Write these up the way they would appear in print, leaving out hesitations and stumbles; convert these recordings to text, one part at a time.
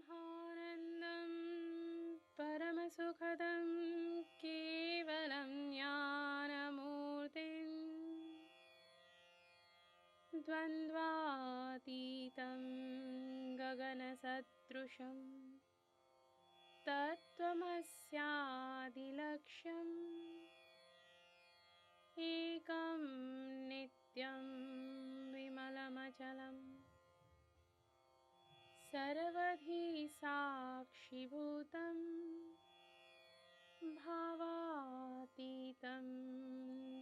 ब्रह्मानन्दं परमसुखदं केवलं ज्ञानमूर्तिं द्वन्द्वातीतं गगनसदृशं तत्त्वमस्यादिलक्ष्यम् एकं नित्यं विमलमचलम् सर्वधी साक्षिभूतं भावातीतं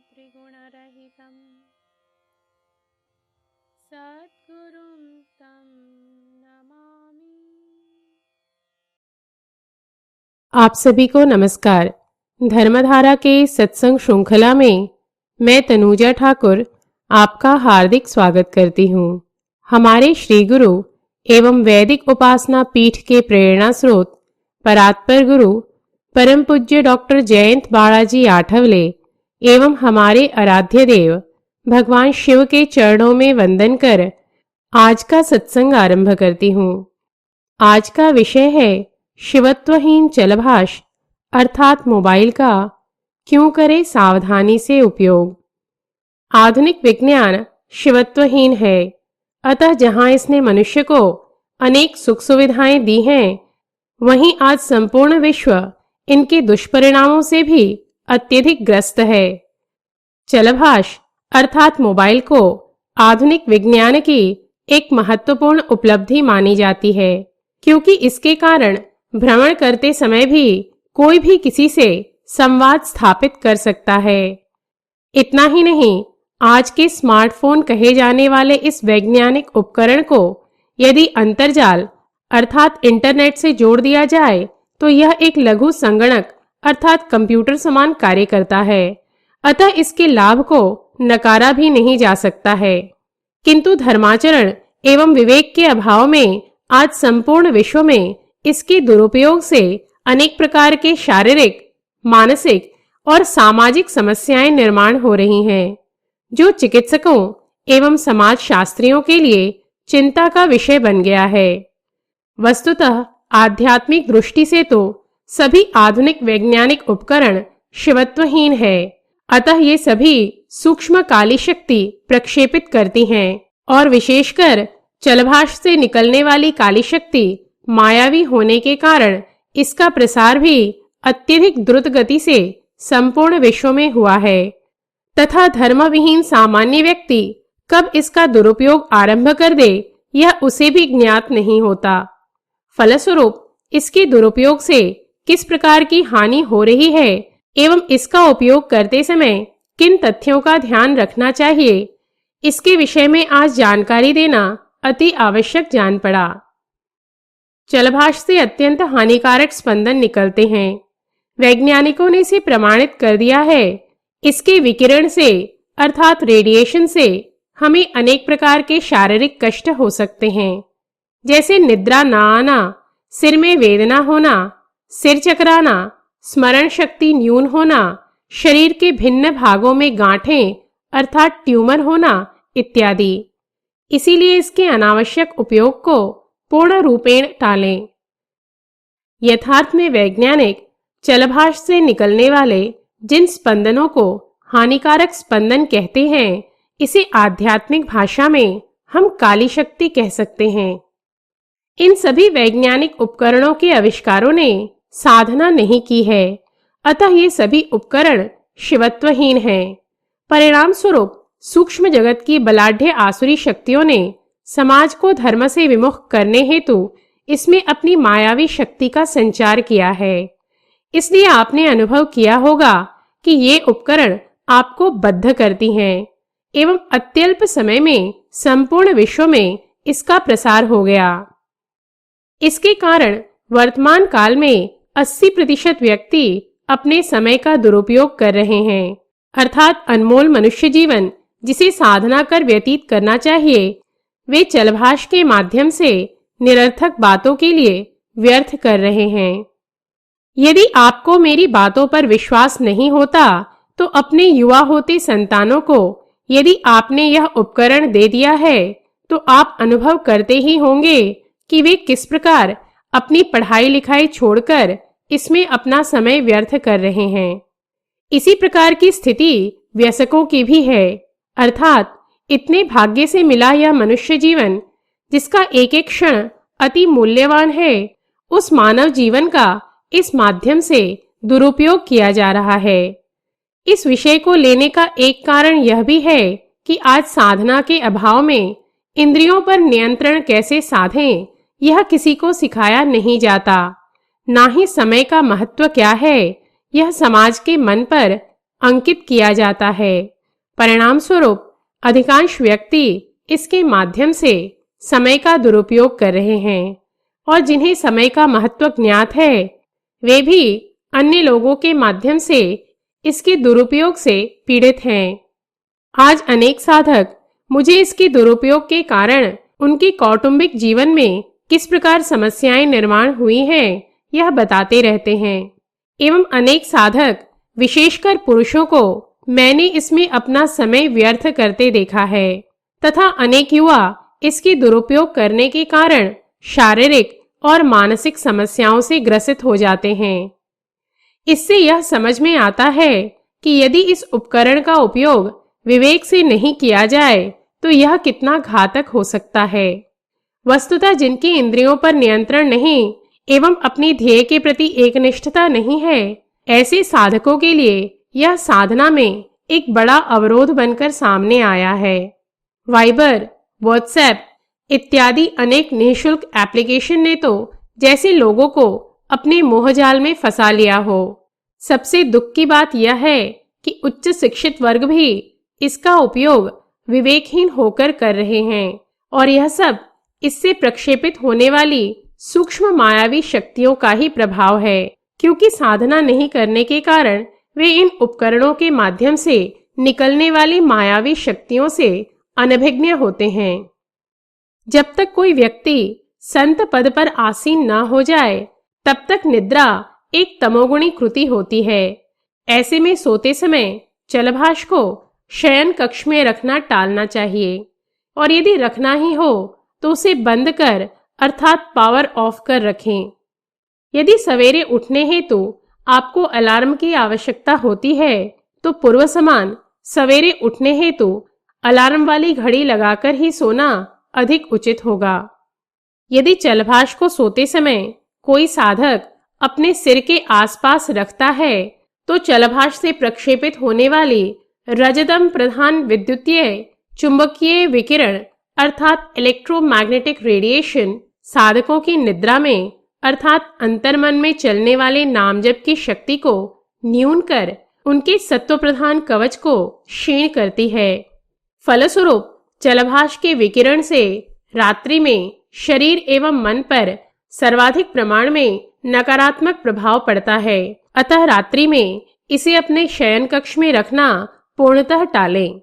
त्रिगुणरहितं सद्गुरुं तं नमामि। आप सभी को नमस्कार। धर्मधारा के सत्संग श्रृंखला में मैं तनुजा ठाकुर आपका हार्दिक स्वागत करती हूँ। हमारे श्री गुरु एवं वैदिक उपासना पीठ के प्रेरणा स्रोत परात्पर गुरु परम पूज्य डॉक्टर जयंत बाळाजी आठवले एवं हमारे आराध्य देव भगवान शिव के चरणों में वंदन कर आज का सत्संग आरंभ करती हूँ। आज का विषय है शिवत्वहीन चलभाष अर्थात मोबाइल का क्यों करें सावधानी से उपयोग। आधुनिक विज्ञान शिवत्वहीन है, अतः जहां इसने मनुष्य को अनेक सुख सुविधाएं दी हैं, वहीं आज संपूर्ण विश्व इनके दुष्परिणामों से भी अत्यधिक ग्रस्त है। चलभाष अर्थात मोबाइल को आधुनिक विज्ञान की एक महत्वपूर्ण उपलब्धि मानी जाती है, क्योंकि इसके कारण भ्रमण करते समय भी कोई भी किसी से संवाद स्थापित कर सकता है। इतना ही नहीं, आज के स्मार्टफोन कहे जाने वाले इस वैज्ञानिक उपकरण को यदि अंतर्जाल अर्थात इंटरनेट से जोड़ दिया जाए तो यह एक लघु संगणक अर्थात कंप्यूटर समान कार्य करता है। अतः इसके लाभ को नकारा भी नहीं जा सकता है, किंतु धर्माचरण एवं विवेक के अभाव में आज संपूर्ण विश्व में इसके दुरुपयोग से अनेक प्रकार के शारीरिक, मानसिक और सामाजिक समस्याएं निर्माण हो रही हैं, जो चिकित्सकों एवं समाज शास्त्रियों के लिए चिंता का विषय बन गया है। वस्तुतः आध्यात्मिक दृष्टि से तो सभी आधुनिक वैज्ञानिक उपकरण शिवत्वहीन है, अतः ये सभी सूक्ष्म काली शक्ति प्रक्षेपित करती हैं और विशेषकर चलभाष से निकलने वाली काली शक्ति मायावी होने के कारण इसका प्रसार भी अत्यधिक द्रुत गति से संपूर्ण विश्व में हुआ है तथा धर्मविहीन सामान्य व्यक्ति कब इसका दुरुपयोग आरंभ कर दे यह उसे भी ज्ञात नहीं होता। फलस्वरूप इसके दुरुपयोग से किस प्रकार की हानि हो रही है एवं इसका उपयोग करते समय किन तथ्यों का ध्यान रखना चाहिए, इसके विषय में आज जानकारी देना अति आवश्यक जान पड़ा। चलभाष से अत्यंत हानिकारक स्पंदन निकलते हैं। वैज्ञानिकों ने इसे प्रमाणित कर दिया है। इसके विकिरण से अर्थात रेडिएशन से हमें अनेक प्रकार के शारीरिक कष्ट हो सकते हैं, जैसे निद्रा न आना, सिर में वेदना होना, सिर चकराना, स्मरण शक्ति न्यून होना, शरीर के भिन्न भागों में गांठें अर्थात ट्यूमर होना इत्यादि। इसीलिए इसके अनावश्यक उपयोग को पूर्ण रूपेण टालें। यथार्थ में वैज्ञानिक चलभाष से निकलने वाले जिन स्पंदनों को हानिकारक स्पंदन कहते हैं, इसे आध्यात्मिक भाषा में हम काली शक्ति कह सकते हैं। इन सभी वैज्ञानिक उपकरणों के आविष्कारों ने साधना नहीं की है, अतः ये सभी उपकरण शिवत्वहीन हैं। परिणाम स्वरूप सूक्ष्म जगत की बलाढ्य आसुरी शक्तियों ने समाज को धर्म से विमुख करने हेतु इसमें अपनी मायावी शक्ति का संचार किया है। इसलिए आपने अनुभव किया होगा कि ये उपकरण आपको बद्ध करती हैं एवं अत्यल्प समय में संपूर्ण विश्व में इसका प्रसार हो गया। इसके कारण वर्तमान काल में 80% व्यक्ति अपने समय का दुरुपयोग कर रहे हैं, अर्थात अनमोल मनुष्य जीवन जिसे साधना कर व्यतीत करना चाहिए, वे चलभाष के माध्यम से निरर्थक बातों के लिए व्यर्थ कर रहे हैं। यदि आपको मेरी बातों पर विश्वास नहीं होता तो अपने युवा होते संतानों को यदि आपने यह उपकरण दे दिया है तो आप अनुभव करते ही होंगे कि वे किस प्रकार अपनी पढ़ाई लिखाई छोड़कर इसमें अपना समय व्यर्थ कर रहे हैं। इसी प्रकार की स्थिति वयस्कों की भी है, अर्थात इतने भाग्य से मिला यह मनुष्य जीवन जिसका एक एक क्षण अति मूल्यवान है, उस मानव जीवन का इस माध्यम से दुरुपयोग किया जा रहा है। इस विषय को लेने का एक कारण यह भी है कि आज साधना के अभाव में इंद्रियों पर नियंत्रण कैसे साधें, यह किसी को सिखाया नहीं जाता। ना ही समय का महत्व क्या है, यह समाज के मन पर अंकित किया जाता है। परिणाम स्वरूप अधिकांश व्यक्ति इसके माध्यम से समय का दुरुपयोग कर रहे हैं, और जिन्हें समय का महत्व ज्ञात है वे भी अन्य लोगों के माध्यम से इसके दुरुपयोग से पीड़ित हैं। आज अनेक साधक मुझे इसके दुरुपयोग के कारण उनके कौटुंबिक जीवन में किस प्रकार समस्याएं निर्माण हुई हैं, यह बताते रहते हैं। एवं अनेक साधक, विशेषकर पुरुषों को मैंने इसमें अपना समय व्यर्थ करते देखा है, तथा अनेक युवा इसके दुरुपयोग करने के कारण शारीरिक और मानसिक समस्याओं से ग्रसित हो जाते हैं। इससे यह समझ में आता है कि यदि इस उपकरण का उपयोग विवेक से नहीं किया जाए तो यह कितना घातक हो सकता है। वस्तुतः जिनकी इंद्रियों पर नियंत्रण नहीं एवं अपनी ध्येय के प्रति एकनिष्ठता नहीं है, ऐसे साधकों के लिए यह साधना में एक बड़ा अवरोध बनकर सामने आया है। वाइबर, व्हाट्सएप इत्यादि अनेक निःशुल्क एप्लीकेशन ने तो जैसे लोगों को अपने मोहजाल में फंसा लिया हो। सबसे दुख की बात यह है कि उच्च शिक्षित वर्ग भी इसका उपयोग विवेकहीन होकर कर रहे हैं, और यह सब इससे प्रक्षेपित होने वाली सूक्ष्म मायावी शक्तियों का ही प्रभाव है, क्योंकि साधना नहीं करने के कारण वे इन उपकरणों के माध्यम से निकलने वाली मायावी शक्तियों से अनभिज्ञ होते हैं। जब तक कोई व्यक्ति संत पद पर आसीन न हो जाए, तब तक निद्रा एक तमोगुणी कृति होती है। ऐसे में सोते समय चलभाष को शयन कक्ष में रखना टालना चाहिए, और यदि रखना ही हो तो उसे बंद कर अर्थात पावर ऑफ कर रखें। यदि सवेरे उठने हेतु आपको अलार्म की आवश्यकता होती है तो पूर्व समान सवेरे उठने हेतु अलार्म वाली घड़ी लगाकर ही सोना अधिक उचित होगा। यदि चलभाष को सोते समय कोई साधक अपने सिर के आसपास रखता है तो चलभाष से प्रक्षेपित होने वाली रजतम प्रधान विद्युतीय चुंबकीय विकिरण अर्थात इलेक्ट्रोमैग्नेटिक रेडिएशन साधकों की निद्रा में अर्थात अंतर्मन में चलने वाले नामजप की शक्ति को न्यून कर उनके सत्व प्रधान कवच को क्षीण करती है। फलस्वरूप चलभाष के विकिरण से रात्रि में शरीर एवं मन पर सर्वाधिक प्रमाण में नकारात्मक प्रभाव पड़ता है। अतः रात्रि में इसे अपने शयन कक्ष में रखना पूर्णतः टालें।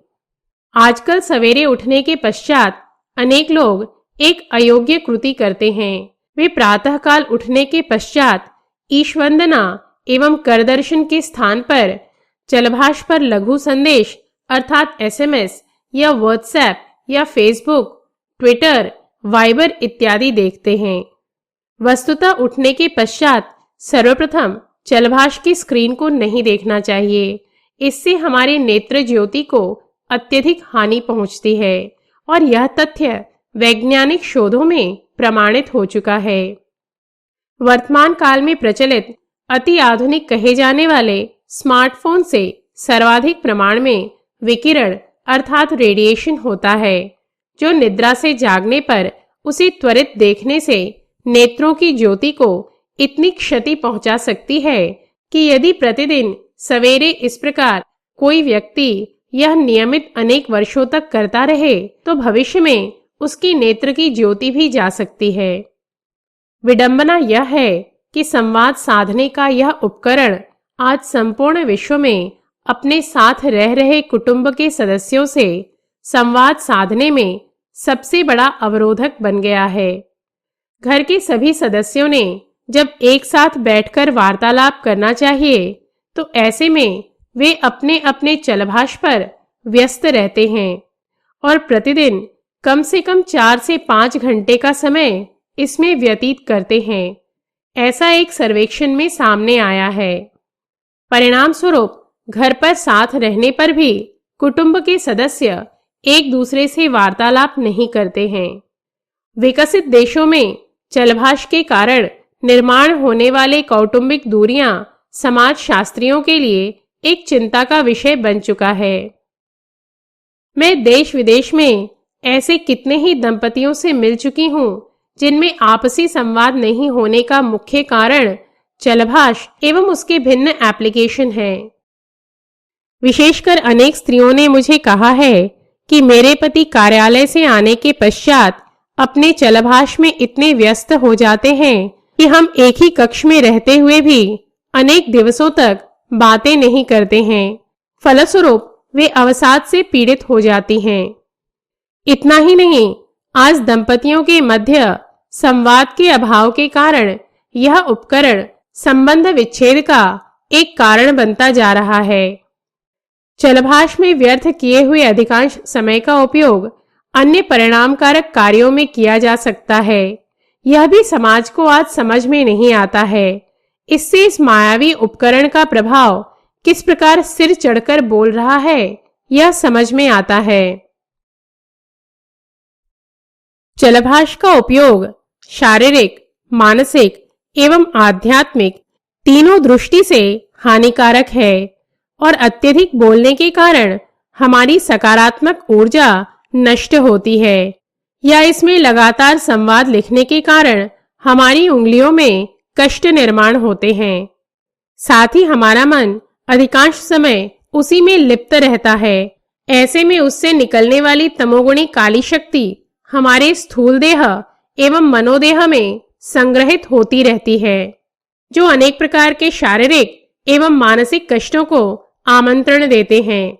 आजकल सवेरे उठने के पश्चात अनेक लोग एक अयोग्य कृति करते हैं। वे प्रातःकाल उठने के पश्चात ईशवंदना एवं करदर्शन के स्थान पर चलभाष पर लघु संदेश अर्थात SMS या व्हाट्सएप या फेसबुक, ट्विटर, वाइबर इत्यादि देखते हैं। वस्तुतः उठने के पश्चात सर्वप्रथम चलभाष की स्क्रीन को नहीं देखना चाहिए। इससे हमारे नेत्र ज्योति को अत्यधिक हानि पहुंचती है, और यह तथ्य वैज्ञानिक शोधों में प्रमाणित हो चुका है। वर्तमान काल में प्रचलित अति आधुनिक कहे जाने वाले स्मार्टफोन से सर्वाधिक प्रमाण में विकिरण अर्थात रेडिएशन होता है, जो निद्रा से जागने पर उसे त्वरित देखने से नेत्रों की ज्योति को इतनी क्षति पहुंचा सकती है कि यदि प्रतिदिन सवेरे इस प्रकार कोई व्यक्ति यह नियमित अनेक वर्षों तक करता रहे तो भविष्य में उसकी नेत्र की ज्योति भी जा सकती है। विडंबना यह है कि संवाद साधने का यह उपकरण आज संपूर्ण विश्व में अपने साथ रह रहे कुटुंब के सदस्यों से संवाद साधने में सबसे बड़ा अवरोधक बन गया है। घर के सभी सदस्यों ने जब एक साथ बैठकर वार्तालाप करना चाहिए तो ऐसे में वे अपने अपने चलभाष पर व्यस्त रहते हैं और प्रतिदिन कम से कम 4 से 5 घंटे का समय इसमें व्यतीत करते हैं। ऐसा एक सर्वेक्षण में सामने आया है। परिणाम स्वरूप घर पर साथ रहने पर भी कुटुंब के सदस्य एक दूसरे से वार्तालाप नहीं करते हैं। विकसित देशों में चलभाष के कारण निर्माण होने वाले कौटुंबिक दूरियां समाज शास्त्रियों के लिए एक चिंता का विषय बन चुका है। मैं देश विदेश में ऐसे कितने ही दंपतियों से मिल चुकी हूँ जिनमें आपसी संवाद नहीं होने का मुख्य कारण चलभाष एवं उसके भिन्न एप्लीकेशन हैं। विशेषकर अनेक स्त्रियों ने मुझे कहा है कि मेरे पति कार्यालय से आने के पश्चात अपने चलभाष में इतने व्यस्त हो जाते हैं कि हम एक ही कक्ष में रहते हुए भी अनेक दिवसों तक बातें नहीं करते हैं। फलस्वरूप वे अवसाद से पीड़ित हो जाती हैं। इतना ही नहीं, आज दंपतियों के मध्य संवाद के अभाव के कारण यह उपकरण संबंध विच्छेद का एक कारण बनता जा रहा है। चलभाष में व्यर्थ किए हुए अधिकांश समय का उपयोग अन्य परिणामकारक कार्यों में किया जा सकता है। यह भी समाज को आज समझ में नहीं आता है। इससे इस मायावी उपकरण का प्रभाव किस प्रकार सिर चढ़कर बोल रहा है, यह समझ में आता है। चलभाष का उपयोग शारीरिक, मानसिक एवं आध्यात्मिक तीनों दृष्टि से हानिकारक है और अत्यधिक बोलने के कारण हमारी सकारात्मक ऊर्जा नष्ट होती है, या इसमें लगातार संवाद लिखने के कारण हमारी उंगलियों में कष्ट निर्माण होते हैं। साथ ही हमारा मन अधिकांश समय उसी में लिप्त रहता है। ऐसे में उससे निकलने वाली तमोगुणी काली शक्ति हमारे स्थूल देह एवं मनोदेह में संग्रहित होती रहती है, जो अनेक प्रकार के शारीरिक एवं मानसिक कष्टों को आमंत्रण देते हैं।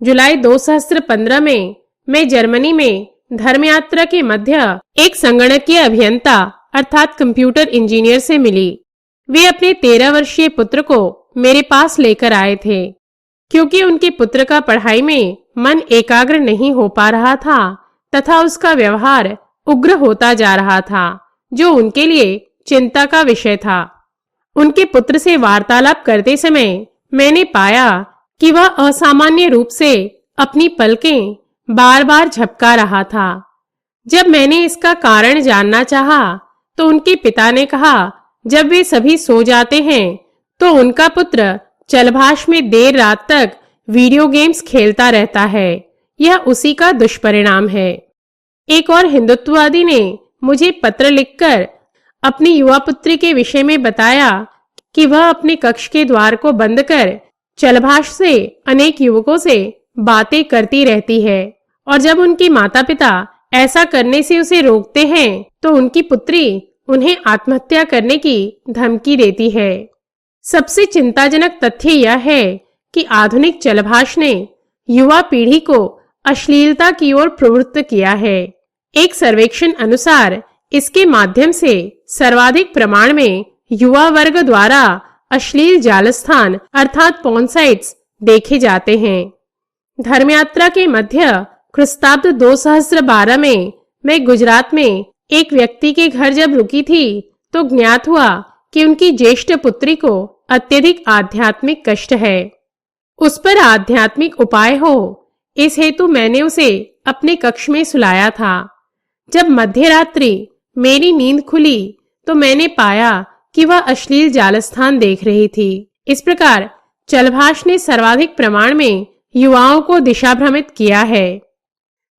जुलाई 2015 में मैं जर्मनी में धर्म यात्रा के मध्य एक संगणकीय अभियंता अर्थात कंप्यूटर इंजीनियर से मिली। वे अपने 13 वर्षीय पुत्र को मेरे पास लेकर आए थे, क्योंकि उनके पुत्र का पढ़ाई में मन एकाग्र नहीं हो पा रहा था तथा उसका व्यवहार उग्र होता जा रहा था, जो उनके लिए चिंता का विषय था। उनके पुत्र से वार्तालाप करते समय मैंने पाया कि वह असामान्य रूप से अपनी पलकें बार-बार झपका रहा था। जब मैंने इसका कारण जानना चाहा, तो उनके पिता ने कहा, जब वे सभी सो जाते हैं तो उनका पुत्र चलभाष में देर रात तक वीडियो गेम्स खेलता रहता है। यह उसी का दुष्परिणाम है। एक और हिंदुत्ववादी ने मुझे पत्र लिखकर अपनी युवा पुत्री के विषय में बताया कि वह अपने कक्ष के द्वार को बंद कर चलभाष से अनेक युवकों से बातें करती रहती है, और जब उनके माता-पिता ऐसा करने से उसे रोकते हैं तो उनकी पुत्री उन्हें आत्महत्या करने की धमकी देती है। सबसे चिंताजनक तथ्य यह है कि आधुनिक चलभाष ने युवा पीढ़ी को अश्लीलता की ओर प्रवृत्त किया है। एक सर्वेक्षण अनुसार इसके माध्यम से सर्वाधिक प्रमाण में युवा वर्ग द्वारा अश्लील जालस्थान अर्थात पॉर्न साइट्स देखे जाते हैं। धर्म यात्रा के मध्य ख्रिस्ताब्द 2012 में मैं गुजरात में एक व्यक्ति के घर जब रुकी थी तो ज्ञात हुआ कि उनकी ज्येष्ठ पुत्री को अत्यधिक आध्यात्मिक कष्ट है। उस पर आध्यात्मिक उपाय हो, इस हेतु मैंने उसे अपने कक्ष में सुलाया था। जब मध्य रात्रि मेरी नींद खुली तो मैंने पाया कि वह अश्लील जालस्थान देख रही थी। इस प्रकार चलभाष ने सर्वाधिक प्रमाण में युवाओं को दिशा भ्रमित किया है।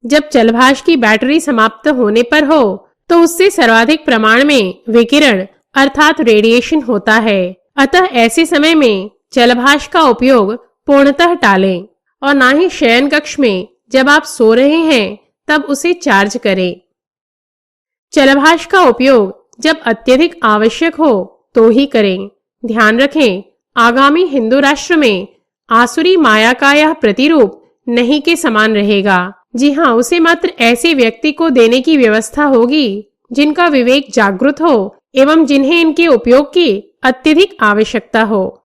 जब चलभाष की बैटरी समाप्त होने पर हो तो उससे सर्वाधिक प्रमाण में विकिरण अर्थात रेडिएशन होता है। अतः ऐसे समय में चलभाष का उपयोग पूर्णतः टालें और ना ही शयन कक्ष में जब आप सो रहे हैं तब उसे चार्ज करें। चलभाष का उपयोग जब अत्यधिक आवश्यक हो तो ही करें। ध्यान रखें, आगामी हिंदू राष्ट्र में आसुरी माया का यह प्रतिरूप नहीं के समान रहेगा। जी हाँ, उसे मात्र ऐसे व्यक्ति को देने की व्यवस्था होगी जिनका विवेक जागृत हो एवं जिन्हें इनके उपयोग की अत्यधिक आवश्यकता हो।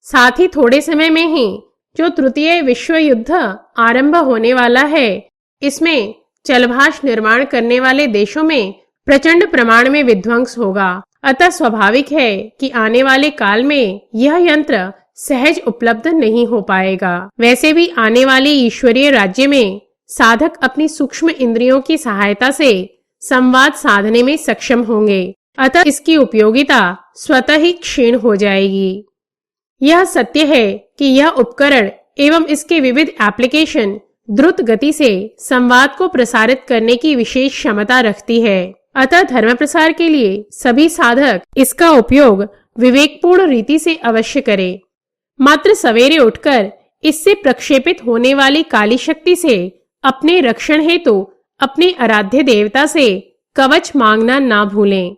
साथ ही थोड़े समय में ही जो तृतीय विश्व युद्ध आरंभ होने वाला है, इसमें चलभाष निर्माण करने वाले देशों में प्रचंड प्रमाण में विध्वंस होगा। अतः स्वाभाविक है कि आने वाले काल में यह यंत्र सहज उपलब्ध नहीं हो पाएगा। वैसे भी आने वाले ईश्वरीय राज्य में साधक अपनी सूक्ष्म इंद्रियों की सहायता से संवाद साधने में सक्षम होंगे, अतः इसकी उपयोगिता स्वतः ही क्षीण हो जाएगी। यह सत्य है कि यह उपकरण एवं इसके विविध एप्लीकेशन द्रुत गति से संवाद को प्रसारित करने की विशेष क्षमता रखती है। अतः धर्म प्रसार के लिए सभी साधक इसका उपयोग विवेकपूर्ण रीति से अवश्य करें। मात्र सवेरे उठकर इससे प्रक्षेपित होने वाली काली शक्ति से अपने रक्षण हेतु अपने आराध्य देवता से कवच मांगना ना भूलें।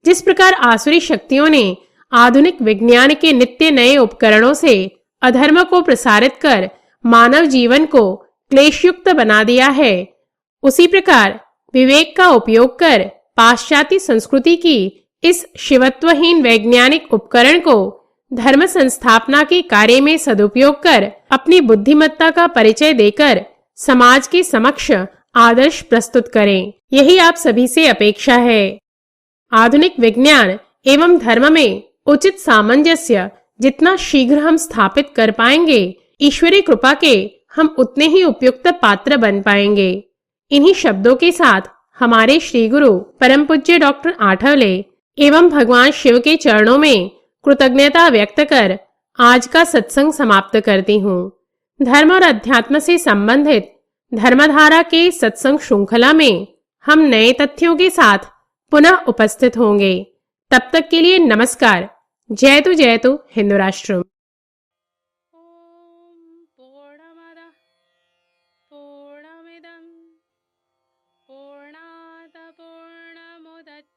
जिस प्रकार आसुरी शक्तियों ने आधुनिक विज्ञान के नित्य नए उपकरणों से अधर्म को प्रसारित कर मानव जीवन को क्लेशयुक्त बना दिया है, उसी प्रकार विवेक का उपयोग कर पाश्चात्य संस्कृति की इस शिवत्वहीन वैज्ञानिक उपकरण को धर्म संस्थापना के कार्य में सदुपयोग कर अपनी बुद्धिमत्ता का परिचय देकर समाज के समक्ष आदर्श प्रस्तुत करें। यही आप सभी से अपेक्षा है। आधुनिक विज्ञान एवं धर्म में उचित सामंजस्य जितना शीघ्र हम स्थापित कर पाएंगे, ईश्वरी कृपा के हम उतने ही उपयुक्त पात्र बन पाएंगे। इन्हीं शब्दों के साथ हमारे श्री गुरु परम पूज्य डॉक्टर आठवले एवं भगवान शिव के चरणों में कृतज्ञता व्यक्त कर आज का सत्संग समाप्त करती हूँ। धर्म और अध्यात्म से संबंधित धर्मधारा के सत्संग श्रृंखला में हम नए तथ्यों के साथ पुनः उपस्थित होंगे। तब तक के लिए नमस्कार। जयतु हिंदू राष्ट्र। ॐ पूर्णमदः पूर्णमिदं पूर्णात् पूर्णमुदच्यते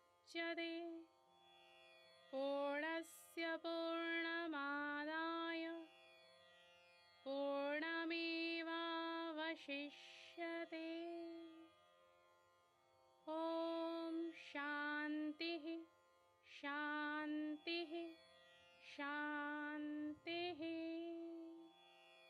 पूर्णस्य पूर्णमादाय पूर्णमेवावशिष्यते। ॐ शान्तिः शान्तिः।